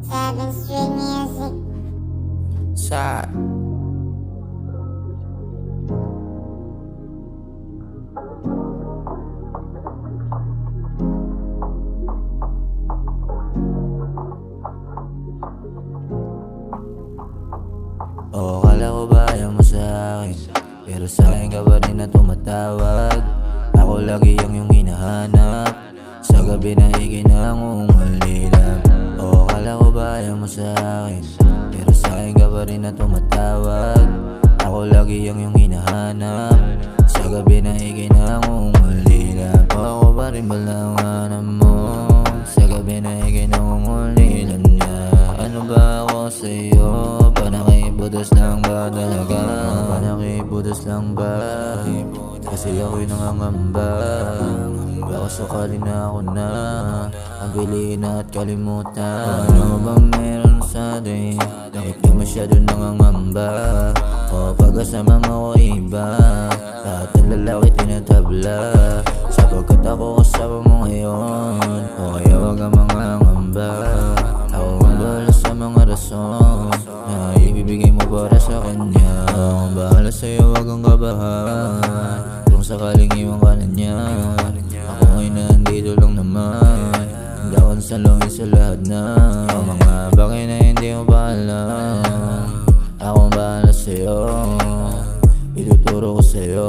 Seven String Music. Sa kala ko ba ayaw mo sa'kin, pero sa'kin ka pa rin na tumatawag. Ako lagi yung hinahanap, sa gabi na ikinangungulilang. Kala ko ba ayaw mo sa'kin, pero sa'kin ka pa rin na tumatawag. Ako lagi yung hinahanap, sa gabi na ikinangungulilang. Ako pa rin balanganan mo, sa gabi na ikinangungulilang niya. Ano ba ako sa'yo? Panakibudos lang ba talaga? Panakibudos lang ba? Kasi ako'y nangangamba. Baka sakali na ako na abilin at kalimutan. Ano ba meron sa atin? Bakit ka masyado nangangamba? O pagkasama mo ko iba, lahat ng lalaki tinatabla. Sapagkat ako kasama mo ngayon, o kaya wag kang mangangamba. Ako ang bahala sa mga rason na ibibigay mo para sa kanya. Ako ang bahala sa'yo, wag kang kabahan kung sakaling iwan ka na niya. Ako ay nandito lang naman, hindi ako nasalungin sa lahat na mga bagay na hindi mo bahala. Ako ang bahala sa'yo, ituturo ko sa'yo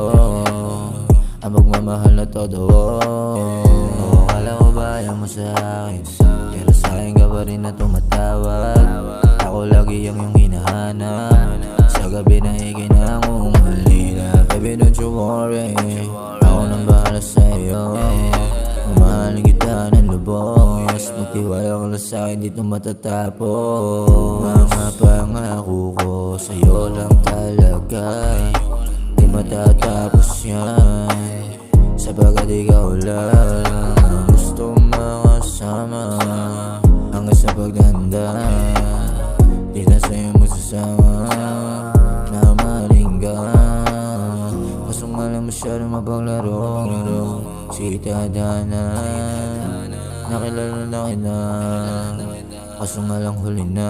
ang magmamahal na todo. Kala ko ba ayaw mo sa'kin, pero sa'kin ka pa rin na tumatawag. Ako lagi yung hinahanap, sa gabi na ikinangungulilang. Baby don't you worry, ako nang bahala sa'yo. Mamahalin kita ng lubos, magtiwala ka lang sa'kin, dito matatapos. Mga pangako ko sa'yo lang talaga, di matatapos yan. Sapagkat ikaw lang ang gusto makasama hanggang sa pagdanda. Di na sa'yo magsasama na maling ka. Kaso nga lang masyado mapaglaro si Tadhana. Nakilala na kita, kaso nga lang huli na.